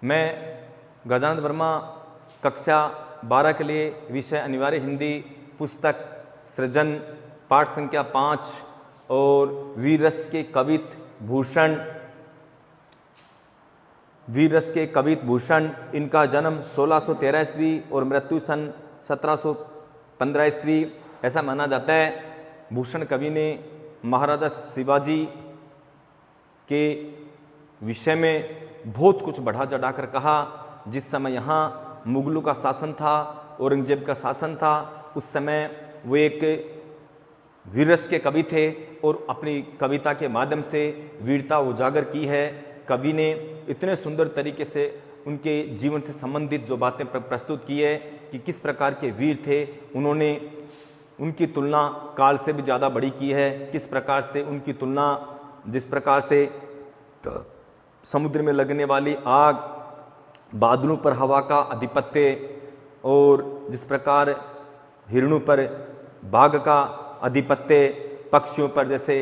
मैं गजानंद वर्मा कक्षा 12 के लिए विषय अनिवार्य हिंदी पुस्तक सृजन पाठ संख्या 5 और वीररस के कवित भूषण इनका जन्म 1613 ईस्वी और मृत्यु सन 1715 ईस्वी ऐसा माना जाता है। भूषण कवि ने महाराजा शिवाजी के विषय में बहुत कुछ बढ़ा चढ़ा कर कहा। जिस समय यहाँ मुगलों का शासन था, औरंगजेब का शासन था, उस समय वो एक वीररस के कवि थे और अपनी कविता के माध्यम से वीरता उजागर की है। कवि ने इतने सुंदर तरीके से उनके जीवन से संबंधित जो बातें प्रस्तुत की है कि किस प्रकार के वीर थे। उन्होंने उनकी तुलना काल से भी ज़्यादा बड़ी की है। किस प्रकार से उनकी तुलना, जिस प्रकार से समुद्र में लगने वाली आग, बादलों पर हवा का आधिपत्य और जिस प्रकार हिरणों पर बाघ का आधिपत्य, पक्षियों पर जैसे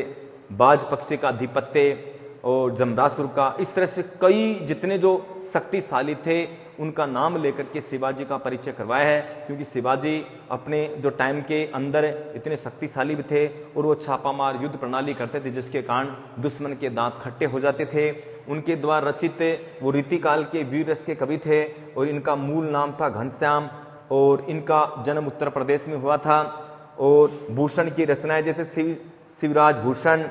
बाज पक्षी का आधिपत्य और जमरासुर का, इस तरह से कई जितने जो शक्तिशाली थे उनका नाम लेकर के शिवाजी का परिचय करवाया है। क्योंकि शिवाजी अपने जो टाइम के अंदर इतने शक्तिशाली भी थे और वो छापामार युद्ध प्रणाली करते थे, जिसके कारण दुश्मन के दांत खट्टे हो जाते थे। उनके द्वारा रचित वो रीतिकाल के वीररस के कवि थे और इनका मूल नाम था घनश्याम और इनका जन्म उत्तर प्रदेश में हुआ था। और भूषण की रचनाएं जैसे शिवराज भूषण,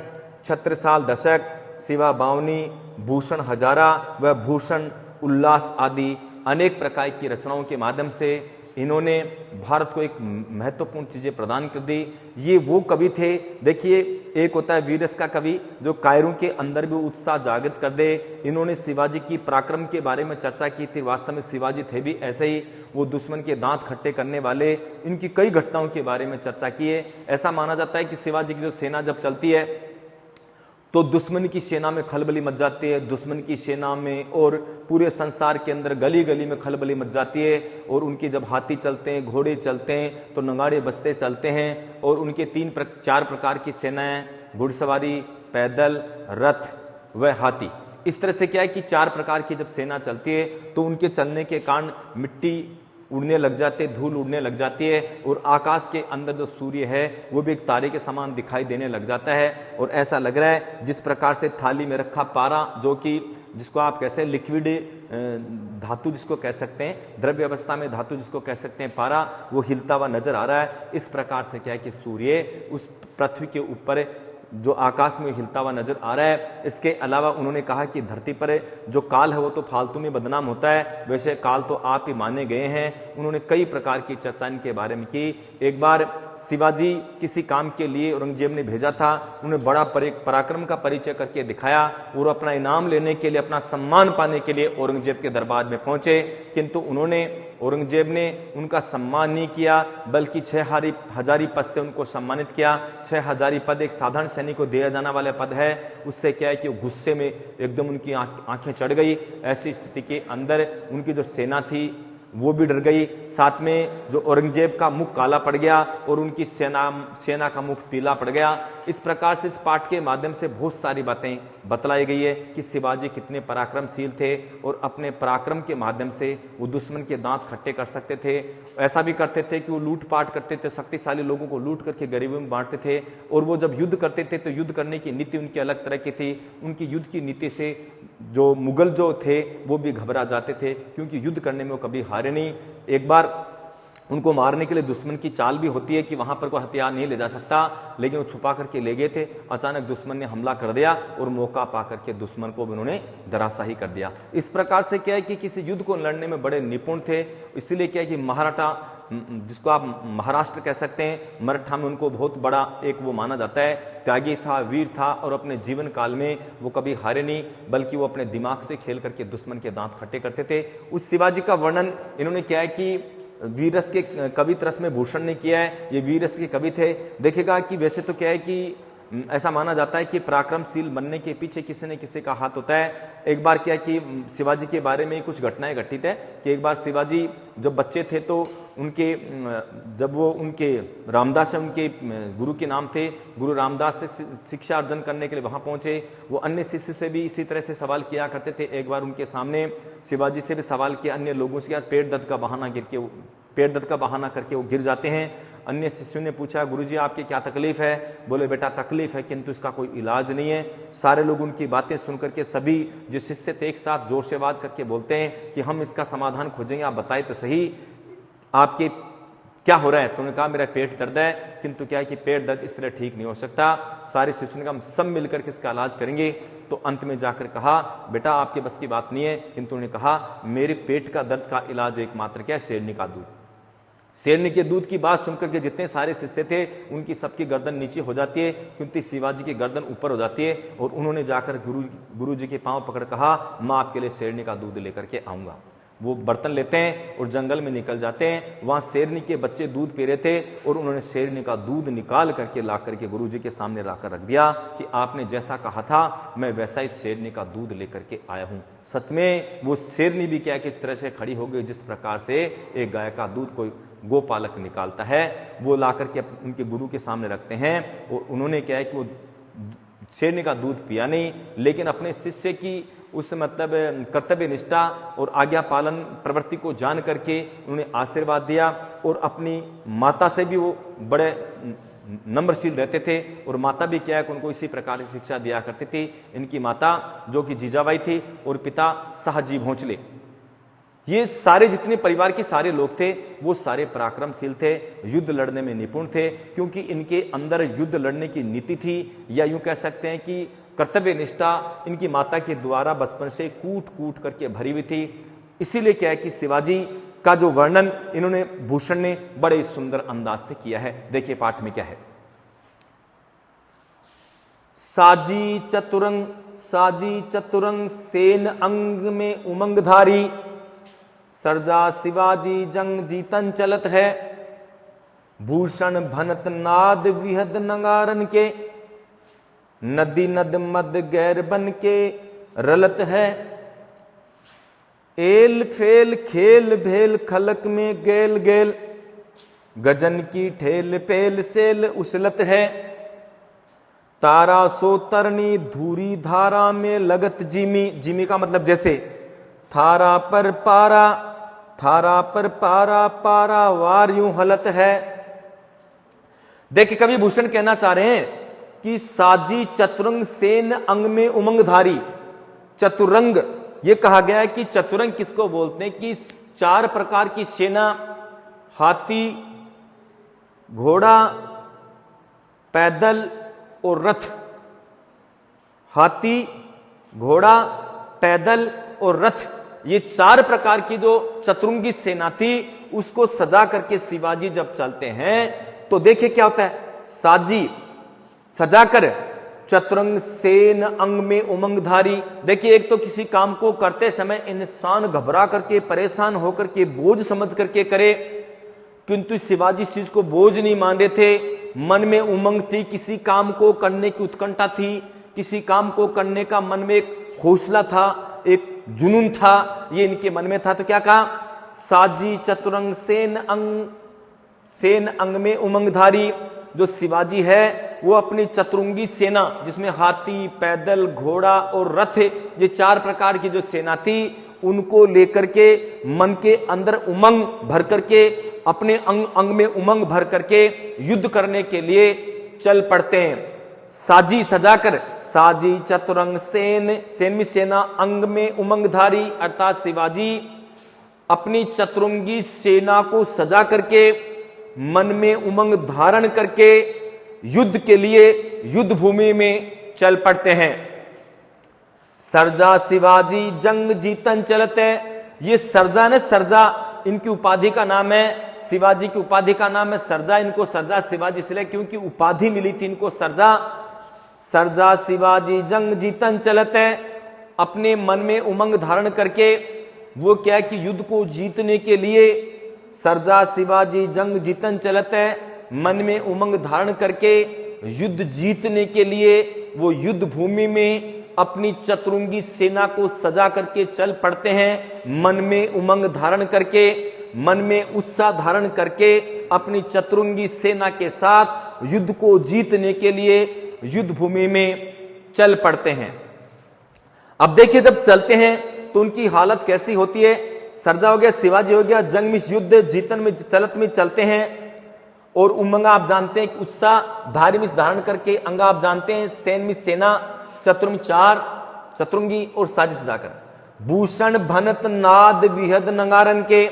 छत्रसाल दशक, शिवा बावनी, भूषण हजारा व भूषण उल्लास आदि अनेक प्रकार की रचनाओं के माध्यम से इन्होंने भारत को एक महत्वपूर्ण चीज़ें प्रदान कर दी। ये वो कवि थे, देखिए एक होता है वीररस का कवि जो कायरों के अंदर भी उत्साह जागृत कर दे। इन्होंने शिवाजी की पराक्रम के बारे में चर्चा की थी। वास्तव में शिवाजी थे भी ऐसे ही, वो दुश्मन के दांत खट्टे करने वाले। इनकी कई घटनाओं के बारे में चर्चा की है। ऐसा माना जाता है कि शिवाजी की जो सेना जब चलती है तो दुश्मन की सेना में खलबली मच जाती है, दुश्मन की सेना में और पूरे संसार के अंदर गली गली में खलबली मच जाती है। और उनके जब हाथी चलते हैं, घोड़े चलते हैं, तो नगाड़े बजते चलते हैं। और उनके 4 प्रकार की सेनाएं, घुड़सवारी, पैदल, रथ व हाथी। इस तरह से क्या है कि 4 प्रकार की जब सेना चलती है तो उनके चलने के कारण मिट्टी उड़ने लग जाते, धूल उड़ने लग जाती है और आकाश के अंदर जो सूर्य है वो भी एक तारे के समान दिखाई देने लग जाता है। और ऐसा लग रहा है जिस प्रकार से थाली में रखा पारा, जो कि जिसको आप कैसे लिक्विड धातु जिसको कह सकते हैं, द्रव्य अवस्था में धातु जिसको कह सकते हैं पारा, वो हिलता हुआ नजर आ रहा है। इस प्रकार से क्या है कि सूर्य उस पृथ्वी के ऊपर जो आकाश में हिलता हुआ नजर आ रहा है। इसके अलावा उन्होंने कहा कि धरती पर जो काल है वो तो फालतू में बदनाम होता है, वैसे काल तो आप ही माने गए हैं। उन्होंने कई प्रकार की चर्चा इनके बारे में की। एक बार शिवाजी किसी काम के लिए औरंगजेब ने भेजा था, उन्होंने बड़ा पराक्रम का परिचय करके दिखाया और अपना इनाम लेने के लिए, अपना सम्मान पाने के लिए औरंगजेब के दरबार में पहुंचे। किंतु औरंगजेब ने उनका सम्मान नहीं किया, बल्कि 6 हजारी पद से उनको सम्मानित किया। 6 हजारी पद एक साधारण सैनिक को दिया जाने वाला पद है। उससे क्या है कि गुस्से में एकदम उनकी आंखें चढ़ गई। ऐसी स्थिति के अंदर उनकी जो सेना थी वो भी डर गई। साथ में जो औरंगजेब का मुख काला पड़ गया और उनकी सेना का मुख पीला पड़ गया। इस प्रकार से इस पाठ के माध्यम से बहुत सारी बातें बतलाई गई है कि शिवाजी कितने पराक्रमशील थे और अपने पराक्रम के माध्यम से वो दुश्मन के दांत खट्टे कर सकते थे। ऐसा भी करते थे कि वो लूटपाट करते थे, शक्तिशाली लोगों को लूट करके गरीबों में बांटते थे। और वो जब युद्ध करते थे तो युद्ध करने की नीति उनकी अलग तरह की थी। उनकी युद्ध की नीति से जो मुगल जो थे वो भी घबरा जाते थे, क्योंकि युद्ध करने में वो कभी हारे नहीं। एक बार उनको मारने के लिए दुश्मन की चाल भी होती है कि वहां पर कोई हथियार नहीं ले जा सकता, लेकिन वो छुपा करके ले गए थे। अचानक दुश्मन ने हमला कर दिया और मौका पा करके दुश्मन को भी उन्होंने धराशाही कर दिया। इस प्रकार से क्या है कि किसी युद्ध को लड़ने में बड़े निपुण थे। इसीलिए क्या है कि मराठा, जिसको आप महाराष्ट्र कह सकते हैं, मराठा में उनको बहुत बड़ा एक वो माना जाता है, त्यागी था, वीर था और अपने जीवन काल में वो कभी हारे नहीं, बल्कि वो अपने दिमाग से खेल करके दुश्मन के दांत खट्टे करते थे। उस शिवाजी का वर्णन इन्होंने क्या है कि वीररस के कवित रस में भूषण ने किया है। ये वीररस के कवि थे। देखेगा कि वैसे तो क्या है कि ऐसा माना जाता है कि पराक्रमशील बनने के पीछे किसी न किसी का हाथ होता है। एक बार क्या कि शिवाजी के बारे में कुछ घटनाएं घटित है कि एक बार शिवाजी जब बच्चे थे तो उनके जब वो उनके रामदास से उनके गुरु के नाम थे, गुरु रामदास से शिक्षा अर्जन करने के लिए वहाँ पहुँचे। वो अन्य शिष्य से भी इसी तरह से सवाल किया करते थे। एक बार उनके सामने शिवाजी से भी सवाल किया अन्य लोगों से, पेट दर्द का बहाना करके वो गिर जाते हैं। अन्य शिष्यों ने पूछा गुरुजी आपकी क्या तकलीफ है? बोले बेटा तकलीफ है किंतु इसका कोई इलाज नहीं है। सारे लोग उनकी बातें सुन करके सभी जो शिष्य थे एक साथ जोर से आवाज करके बोलते हैं कि हम इसका समाधान खोजेंगे, आप बताए तो सही आपके क्या हो रहा है? तो उन्होंने कहा मेरा पेट दर्द है, किंतु क्या है कि पेट दर्द इस तरह ठीक नहीं हो सकता। सारे शिष्यों ने कहा हम सब मिलकर के इसका इलाज करेंगे। तो अंत में जाकर कहा बेटा आपके बस की बात नहीं है, किंतु उन्होंने कहा मेरे पेट का दर्द का इलाज एकमात्र क्या है? शेरनी का दूध। शेरनी के दूध की बात सुनकर के जितने सारे शिष्य थे उनकी सबकी गर्दन नीचे हो जाती है, क्योंकि शिवाजी की गर्दन ऊपर हो जाती है। और उन्होंने जाकर गुरु जी के पांव पकड़ कहा मैं आपके लिए शेरनी का दूध लेकर के आऊँगा। वो बर्तन लेते हैं और जंगल में निकल जाते हैं। वहाँ शेरनी के बच्चे दूध पी रहे थे और उन्होंने शेरनी का दूध निकाल करके ला करके गुरु जी के सामने लाकर रख दिया कि आपने जैसा कहा था मैं वैसा ही शेरनी का दूध लेकर के आया हूँ। सच में वो शेरनी भी क्या किस तरह से खड़ी हो गई, जिस प्रकार से एक गाय का दूध कोई गोपालक निकालता है, वो ला करके उनके गुरु के सामने रखते हैं। और उन्होंने क्या है कि वो शेरनी का दूध पिया नहीं, लेकिन अपने शिष्य की उस मतलब कर्तव्य निष्ठा और आज्ञा पालन प्रवृत्ति को जान करके उन्होंने आशीर्वाद दिया। और अपनी माता से भी वो बड़े नम्रशील रहते थे और माता भी क्या है कि उनको इसी प्रकार की शिक्षा दिया करती थी। इनकी माता जो कि जीजाबाई थी और पिता शाहजी भोंसले, ये सारे जितने परिवार के सारे लोग थे वो सारे पराक्रमशील थे, युद्ध लड़ने में निपुण थे, क्योंकि इनके अंदर युद्ध लड़ने की नीति थी, या यूं कह सकते हैं कि कर्तव्य निष्ठा इनकी माता के द्वारा बचपन से कूट कूट करके भरी हुई थी। इसीलिए क्या है कि शिवाजी का जो वर्णन इन्होंने भूषण ने बड़े सुंदर अंदाज से किया है। देखिए पाठ में क्या है। साजी चतुरंग सेन अंग में उमंगधारी, सर्जा शिवाजी जंग जीतन चलत है, भूषण भनत नाद विहद नगारन के, नदी नद मद गैर बन के रलत है, एल फेल खेल भेल खलक में गेल गेल, गजन की ठेल पेल सेल उछलत है, तारा सो तरनी धूरी धारा में लगत जिमी, जिमी का मतलब जैसे थारा पर पारा पारा वार यूं हलत है। देखिए कवि भूषण कहना चाह रहे हैं कि साजी चतुरंग सेन अंग में उमंगधारी। चतुरंग ये कहा गया है कि चतुरंग किसको बोलते हैं कि 4 प्रकार की सेना, हाथी, घोड़ा, पैदल और रथ। हाथी, घोड़ा, पैदल और रथ, ये 4 प्रकार की जो चतुरंगी सेना थी उसको सजा करके शिवाजी जब चलते हैं तो देखिए क्या होता है। साजी सजाकर, चतुरंग सेन अंग में उमंगधारी। देखिए एक तो किसी काम को करते समय इंसान घबरा करके परेशान होकर के बोझ समझ करके करे, किंतु शिवाजी इस चीज को बोझ नहीं मान रहे थे। मन में उमंग थी, किसी काम को करने की उत्कंठा थी, किसी काम को करने का मन में एक हौसला था, एक जुनून था, ये इनके मन में था। तो क्या कहा, साजी चतुरंग सेन अंग में उमंगधारी। जो शिवाजी है वो अपनी चतुरंगी सेना जिसमें हाथी, पैदल, घोड़ा और रथ, ये 4 प्रकार की जो सेना थी उनको लेकर के मन के अंदर उमंग भर करके, अपने अंग में उमंग भर करके युद्ध करने के लिए चल पड़ते हैं। साजी सजाकर, साजी चतुरंग सेन में सेना, अंग में उमंगधारी अर्थात शिवाजी अपनी चतुरंगी सेना को सजा करके, मन में उमंग धारण करके युद्ध के लिए युद्ध भूमि में चल पड़ते हैं। सर्जा शिवाजी जंग जीतन चलते हैं। ये सर्जा ने, सर्जा इनकी उपाधि का नाम है, शिवाजी की उपाधि का नाम है सर्जा। इनको सर्जा शिवाजी इसलिए क्योंकि उपाधि मिली थी इनको सर्जा। सर्जा शिवाजी जंग जीतन चलते हैं। अपने मन में उमंग धारण करके वो क्या कि युद्ध को जीतने के लिए सर्जा शिवाजी जंग जीतन चलते हैं। मन में उमंग धारण करके युद्ध जीतने के लिए वो युद्ध भूमि में अपनी चतुरंगी सेना को सजा करके चल पड़ते हैं। मन में उमंग धारण करके, मन में उत्साह धारण करके अपनी चतुरंगी सेना के साथ युद्ध को जीतने के लिए युद्ध भूमि में चल पड़ते हैं। अब देखिए, जब चलते हैं तो उनकी हालत कैसी होती है। सरजा हो गया, शिवाजी हो गया, जंग में युद्ध जीतन में चलत में चलते हैं। और उमंग आप जानते हैं, उत्साह धार्मिक धारण करके, अंग आप जानते हैं, सैन में सेना, चतुर में चार, चतुरंगी और साजिश सजाकर। भूषण भनत नाद विहद नगारन के,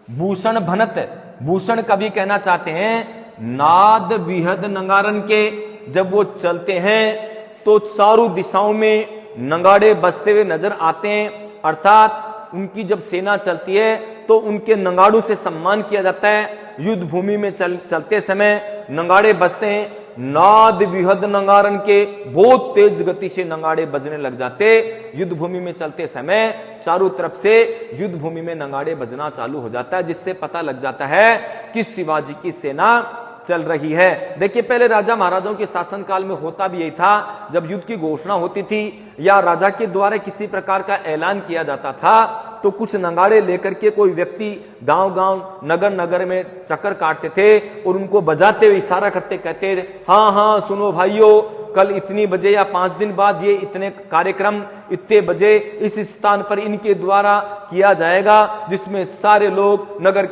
भूषण भनत, भूषण कभी कहना चाहते हैं नाद विहद नगारन के। जब वो चलते हैं तो चारों दिशाओं में नगाड़े बजते हुए नजर आते हैं। अर्थात उनकी जब सेना चलती है तो उनके नगाड़ों से सम्मान किया जाता है। युद्ध भूमि में चलते समय नगाड़े बजते हैं। नाद विहद नगारन के, बहुत तेज गति से नगाड़े बजने लग जाते। युद्ध भूमि में चलते समय चारों तरफ से युद्ध भूमि में नगाड़े बजना चालू हो जाता है, जिससे पता लग जाता है कि शिवाजी की सेना चल रही है। देखिए, पहले राजा महाराजाओं के शासनकाल में होता भी यही था। जब युद्ध की घोषणा होती थी या राजा के द्वारा किसी प्रकार का ऐलान किया जाता था तो कुछ नगाड़े लेकर के कोई व्यक्ति गांव-गांव, नगर-नगर में चक्कर काटते थे और उनको बजाते हुए इशारा करते, कहते हाँ हाँ सुनो भाइयों, कल इतनी बजे या 5 दिन बाद ये इतने कार्यक्रम इतने बजे इस स्थान पर इनके द्वारा किया जाएगा, जिसमें सारे लोग नगर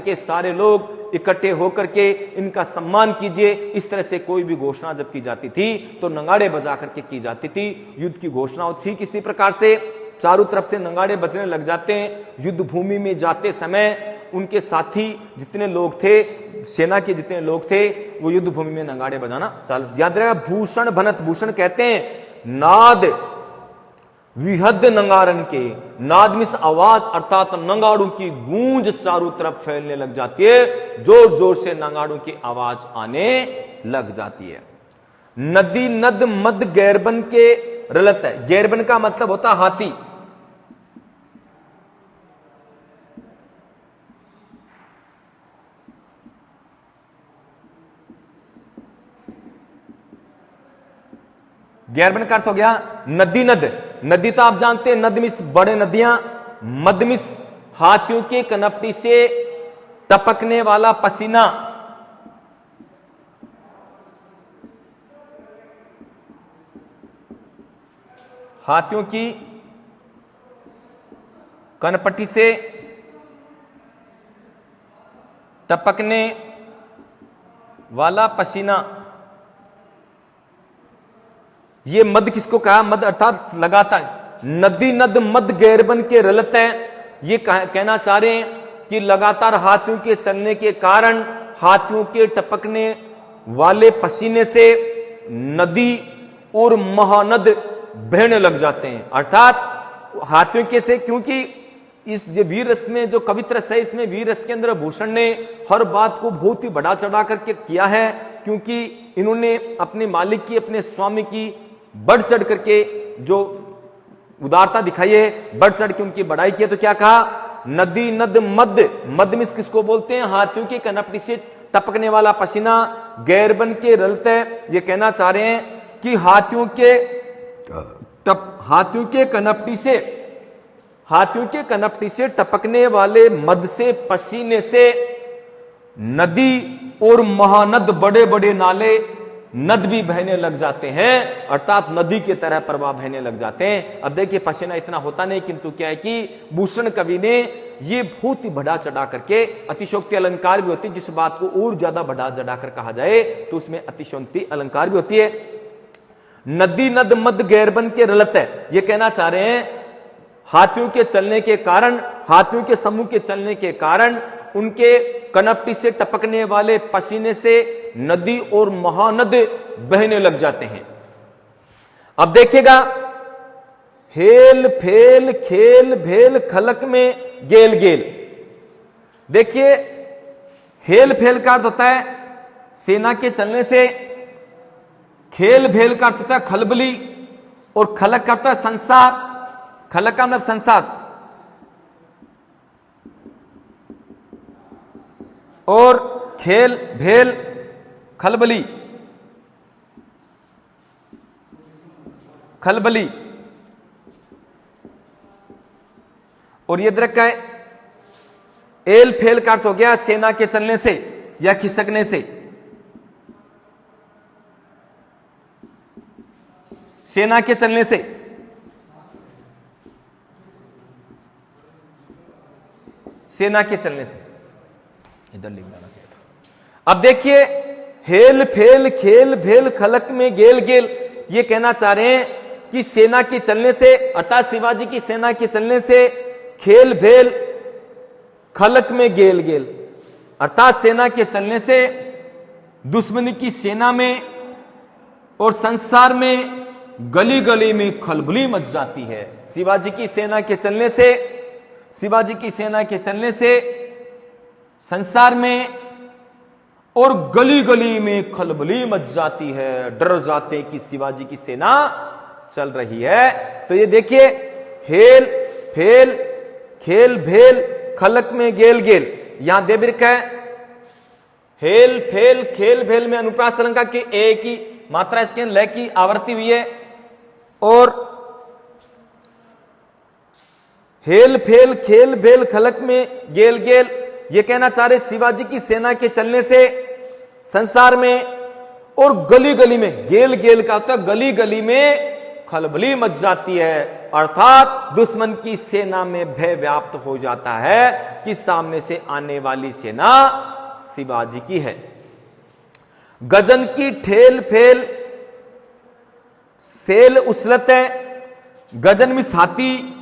के सारे लोग इकट्ठे होकर के इनका सम्मान कीजिए। इस तरह से कोई भी घोषणा जब की जाती थी तो नगाड़े बजा करके की जाती थी। युद्ध की घोषणा थी किसी प्रकार से, चारों तरफ से नगाड़े बजने लग जाते हैं। युद्ध भूमि में जाते समय उनके साथी जितने लोग थे, सेना के जितने लोग थे, वो युद्ध भूमि में नगाड़े बजाना चालू। याद रखेगा, भूषण भनत, भूषण कहते हैं नाद विहद नगारन के, नाद में आवाज अर्थात नगाड़ों की गूंज चारों तरफ फैलने लग जाती है। जोर जोर से नगाड़ों की आवाज आने लग जाती है। नदी नद मद गैरबन के रलत है। गैरबन का मतलब होता हाथी। गैरबन का अर्थ हो गया नदी नद। नदी तो आप जानते हैं, नदमिस बड़े नदियां, मदमिस हाथियों के कनपटी से टपकने वाला पसीना। हाथियों की कनपटी से टपकने वाला पसीना, ये मद किसको कहा? मद अर्थात लगातार। नदी नद मद गैरबन के रलत है। ये कहना चाह रहे हैं कि लगातार हाथियों के चलने के कारण, हाथियों के टपकने वाले पसीने से नदी और महानद बहने लग जाते हैं। अर्थात हाथियों के से, क्योंकि इस ये वीर रस में जो कवित्र रस है, इसमें वीर रस के अंदर भूषण ने हर बात को बहुत ही बढ़ा चढ़ा करके किया है, क्योंकि इन्होंने अपने मालिक की, अपने स्वामी की बढ़ चढ़ करके जो उदारता दिखाई है, बढ़ चढ़ के उनकी बढ़ाई की है। तो क्या कहा? नदी नद मद, मद मिस किसको बोलते हैं? हाथियों के कनपटी से टपकने वाला पसीना। गैरबन के रलते, ये कहना चाह रहे हैं कि हाथियों के कनपटी से टपकने वाले मद से, पसीने से नदी और महानद, बड़े बड़े नाले, नद भी बहने लग जाते हैं। अर्थात नदी की तरह प्रवाह बहने लग जाते हैं। अब देखिए, पसीना इतना होता नहीं, किंतु क्या है कि भूषण कवि ने ये बहुत ही बढ़ा चढ़ा करके, अतिशयोक्ति अलंकार भी होती है। जिस बात को और ज्यादा बढ़ा चढ़ा कर कहा जाए तो उसमें अतिशयोक्ति अलंकार भी होती है। नदी नद मद गैरबन के रलत है, ये कहना चाह रहे हैं हाथियों के चलने के कारण, हाथियों के समूह के चलने के कारण उनके कनपटी से टपकने वाले पसीने से नदी और महानद बहने लग जाते हैं। अब देखिएगा, हेल फेल खेल भेल खलक में गेल गेल। देखिए, हेल फेल का अर्थ होता है सेना के चलने से, खेल भेल का अर्थ होता है खलबली, और खलक का अर्थ होता है संसार। खलक का मतलब संसार, और खेल भेल खलबली, खलबली। और ये दृक है एल फेल का अर्थ हो गया सेना के चलने से या खिसकने से। सेना के चलने से, सेना के चलने से, इधर लिख देना चाहिए था। अब देखिए हेल फेल खेल भेल खलक में गेल गेल, ये कहना चाह रहे हैं कि सेना के चलने से अर्थात शिवाजी की सेना के चलने से खेल भेल खलक में गेल गेल अर्थात सेना के चलने से दुश्मनी की सेना में और संसार में गली गली में खलबली मच जाती है। शिवाजी की सेना के चलने से, शिवाजी की सेना के चलने से संसार में और गली गली में खलबली मच जाती है, डर जाते कि शिवाजी की सेना चल रही है। तो ये देखिए हेल फेल खेल भेल खलक में गेल गेल, यहां दे भी रखा है हेल फेल खेल भेल में अनुप्रास अलंकार के ए की मात्रा इसके ल की आवृत्ति हुई है। और हेल फेल खेल भेल खलक में गेल गेल, ये कहना चाह रहे शिवाजी की सेना के चलने से संसार में और गली गली में, गेल गेल का तो गली गली में खलबली मच जाती है, अर्थात दुश्मन की सेना में भय व्याप्त हो जाता है कि सामने से आने वाली सेना शिवाजी की है। गजन की ठेल फेल सेल उछलत है, गजन में हाथी,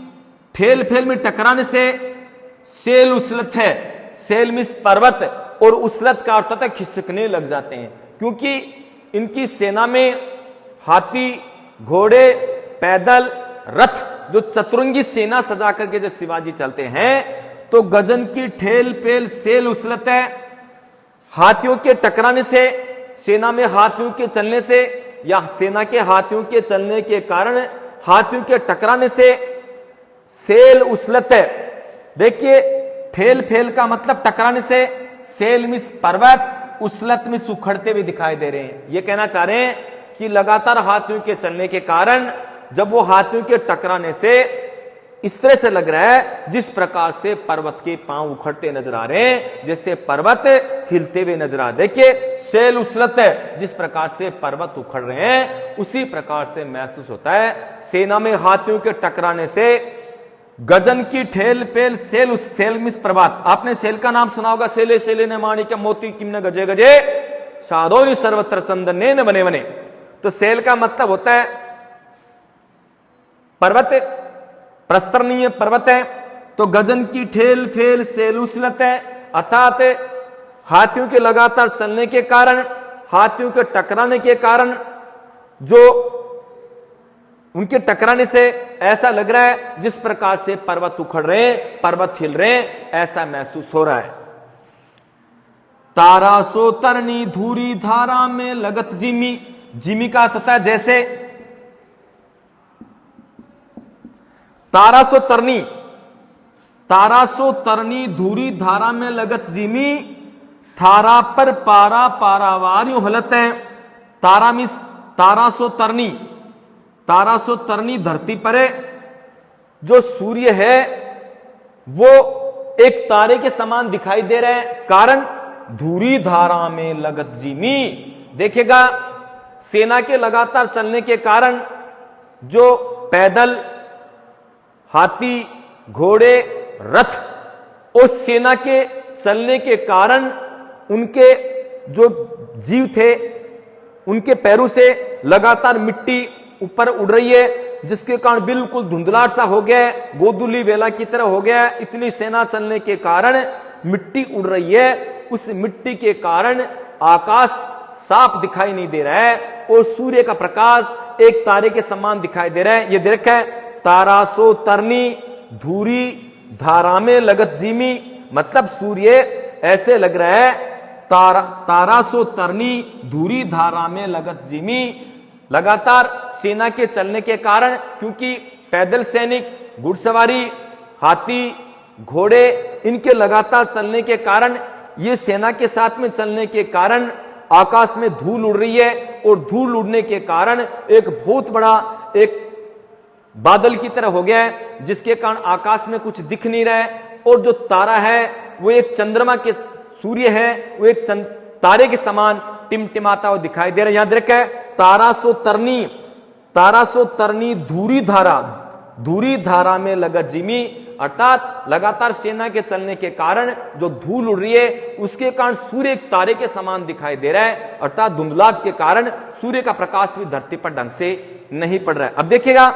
ठेल फेल में टकराने से सेल उछलत है, सेल में पर्वत और उछलत का अर्थ है खिसकने लग जाते हैं, क्योंकि इनकी सेना में हाथी घोड़े पैदल रथ जो चतुरंगी सेना सजा करके जब शिवाजी चलते हैं तो गजन की ठेल पेल सेल उछलत है, हाथियों के टकराने से, सेना में हाथियों के चलने से या सेना के हाथियों के चलने के कारण हाथियों के टकराने से सेल उछलत है। देखिए ठेल फेल का मतलब टकराने से, सेल मिस पर्वत, उछलत में सुखड़ते हुए दिखाई दे रहे हैं। ये कहना चाह रहे हैं कि लगातार हाथियों के चलने के कारण जब वो हाथियों के टकराने से इस तरह से लग रहा है जिस प्रकार से पर्वत के पांव उखड़ते नजर आ रहे हैं, जैसे पर्वत हिलते हुए नजर आ। देखिए सेल उछलत है, जिस प्रकार से पर्वत उखड़ रहे हैं उसी प्रकार से महसूस होता है। सेना में हाथियों के टकराने से गजन की ठेल पेल सेल सेल मिस प्रभात, आपने सेल का नाम सुना होगा, सेले सेले ने माणिक्य मोती किम न गजे गजे साधोनी सर्वत्र चंदने न बने बने। तो सेल का मतलब होता है पर्वत, प्रस्तरणीय पर्वत है। तो गजन की ठेल फेल सेल उछलत है, अर्थात हाथियों के लगातार चलने के कारण, हाथियों के टकराने के कारण, जो उनके टकराने से ऐसा लग रहा है जिस प्रकार से पर्वत उखड़ रहे हैं, पर्वत हिल रहे हैं, ऐसा महसूस हो रहा है। तारा सो तरनी धूरी धारा में लगत जिमी, जिमी का अर्थ है जैसे, तारा सो तरनी धूरी धारा में लगत जिमी, थारा पर पारा पारावार यूं हलत है। तारा मिस तारा सो तरनी धरती पर है, जो सूर्य है वो एक तारे के समान दिखाई दे रहा है, कारण धूरी धारा में लगत जिमी। देखिएगा सेना के लगातार चलने के कारण जो पैदल, हाथी, घोड़े, रथ, उस सेना के चलने के कारण उनके जो जीव थे उनके पैरों से लगातार मिट्टी ऊपर उड़ रही है, जिसके कारण बिल्कुल धुंधलाट सा हो गया है, गोदुली वेला की तरह हो गया है। इतनी सेना चलने के कारण मिट्टी उड़ रही है, उस मिट्टी के कारण आकाश साफ दिखाई नहीं दे रहा है और सूर्य का प्रकाश एक तारे के समान दिखाई दे रहा है। ये देख है तारा सो तरनी धूरी धारा में लगत जिमी, मतलब सूर्य ऐसे लग रहा है तारा सो तरनी धूरी धारा में लगत जिमी। लगातार सेना के चलने के कारण, क्योंकि पैदल सैनिक, घुड़सवारी, हाथी, घोड़े, इनके लगातार चलने के कारण, ये सेना के साथ में चलने के कारण आकाश में धूल उड़ रही है और धूल उड़ने के कारण एक बहुत बड़ा एक बादल की तरह हो गया है, जिसके कारण आकाश में कुछ दिख नहीं रहा है, और जो तारा है वो एक चंद्रमा के, सूर्य है वो एक तारे के समान टिमटिमाता हुआ दिखाई दे रहा है। यहां देख है तारा सो तरनी धूरी धारा में लगा जिमी, अर्थात लगातार सेना के चलने के कारण जो धूल उड़ रही है उसके कारण सूर्य एक तारे के समान दिखाई दे रहा है, अर्थात धुंधलाहट के कारण सूर्य का प्रकाश भी धरती पर ढंग से नहीं पड़ रहा है। अब देखिएगा,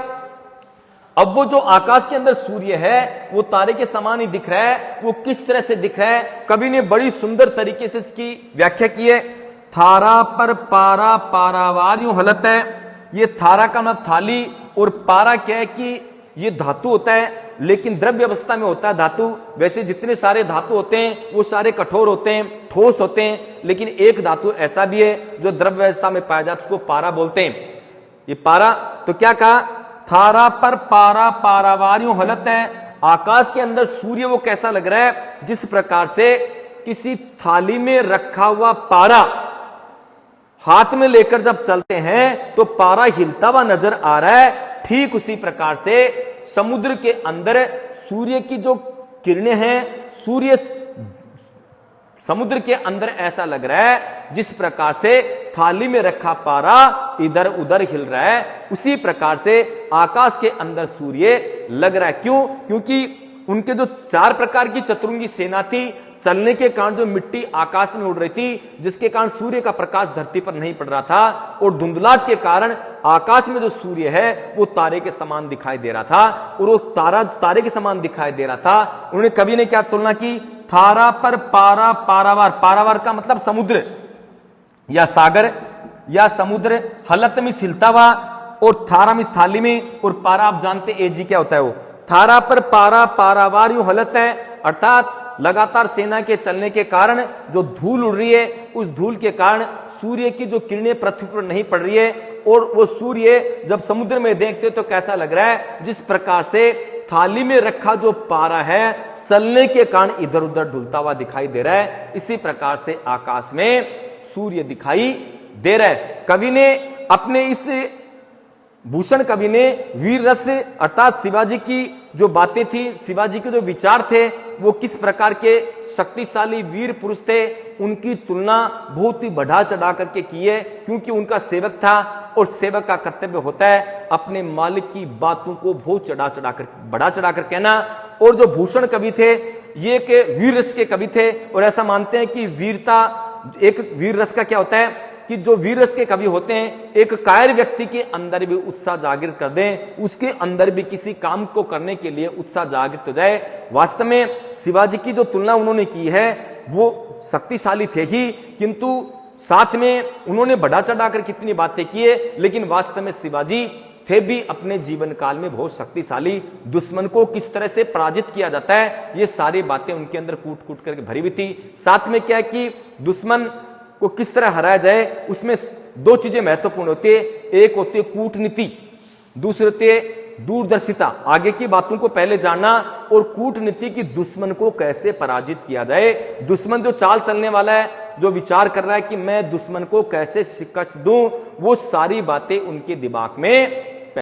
अब वो जो आकाश के अंदर सूर्य है वो तारे के समान ही दिख रहा है, वो किस तरह से दिख रहा है, कवि ने बड़ी सुंदर तरीके से इसकी व्याख्या की है। थारा पर पारा पारावार यूं हलत है, ये थारा का मतलब थाली, और पारा क्या है कि ये धातु होता है, लेकिन द्रव्य अवस्था में होता है धातु। वैसे जितने सारे धातु होते हैं वो सारे कठोर होते हैं, ठोस होते हैं, लेकिन एक धातु ऐसा भी है जो द्रव्य अवस्था में पाया जाता है, उसको पारा बोलते हैं। ये पारा, तो क्या कहा, थारा पर पारा पारावारियों हलत है, आकाश के अंदर सूर्य वो कैसा लग रहा है, जिस प्रकार से किसी थाली में रखा हुआ पारा हाथ में लेकर जब चलते हैं तो पारा हिलता हुआ नजर आ रहा है। ठीक उसी प्रकार से समुद्र के अंदर सूर्य की जो किरणें हैं, सूर्य समुद्र के अंदर ऐसा लग रहा है जिस प्रकार से थाली में रखा पारा इधर उधर हिल रहा है, उसी प्रकार से आकाश के अंदर सूर्य लग रहा है। क्यों? क्योंकि उनके जो 4 प्रकार की चतुरंगी सेना थी, चलने के कारण जो मिट्टी आकाश में उड़ रही थी, जिसके कारण सूर्य का प्रकाश धरती पर नहीं पड़ रहा था, और धुंधलाहट के कारण आकाश में जो सूर्य है वो तारे के समान दिखाई दे रहा था, और वो तारे के समान दिखाई दे रहा था। उन्होंने, कवि ने क्या तुलना की, थारा पर पारा पारावार, पारावार का मतलब समुद्र या सागर या समुद्र, हलत में हिलता हुआ, और थारा में थाली में, और पारा आप जानते एजी क्या होता है, वो थारा पर पारा पारावार यूं हलत है, अर्थात लगातार सेना के चलने के कारण जो धूल उड़ रही है, उस धूल के कारण सूर्य की जो किरणें पृथ्वी पर नहीं पड़ रही है, और वो सूर्य जब समुद्र में देखते तो कैसा लग रहा है, जिस प्रकार से थाली में रखा जो पारा है चलने के कारण इधर उधर ढुलता हुआ दिखाई दे रहा है। इसी प्रकार से आकाश में सूर्य दिखाई दे रहा है। कवि ने अपने इस भूषण कवि ने वीर रस, अर्थात शिवाजी की जो बातें थी, शिवाजी के जो विचार थे, वो किस प्रकार के शक्तिशाली वीर पुरुष थे, उनकी तुलना बहुत ही बढ़ा चढ़ा करके की है, क्योंकि उनका सेवक था, और सेवक का कर्तव्य होता है अपने मालिक की बातों को बहुत बढ़ा चढ़ा कर कहना। और जो भूषण कवि थे ये के वीर रस के कवि थे, और ऐसा मानते हैं कि वीरता, एक वीर रस का क्या होता है कि जो वीर रस के कवि होते हैं, एक कायर व्यक्ति के अंदर भी उत्साह जागृत कर दें, उसके अंदर भी किसी काम को करने के लिए उत्साह जागृत हो जाए। वास्तव में शिवाजी की जो तुलना उन्होंने की है वो शक्तिशाली थे ही, किंतु साथ में उन्होंने बढ़ा चढ़ाकर कितनी बातें की है, लेकिन वास्तव में शिवाजी थे भी अपने जीवन काल में बहुत शक्तिशाली। दुश्मन को किस तरह से पराजित किया जाता है, ये सारी बातें उनके अंदर कूट कूट करके भरी हुई थी। साथ में क्या है कि दुश्मन को किस तरह हराया जाए, उसमें 2 चीजें महत्वपूर्ण होती है। एक होती है कूटनीति, दूसरी होती है दूरदर्शिता, आगे की बातों को पहले जानना, और कूटनीति की दुश्मन को कैसे पराजित किया जाए। दुश्मन जो चाल चलने वाला है, जो विचार कर रहा है कि मैं दुश्मन को कैसे शिकस्त दूं, वो सारी बातें उनके दिमाग में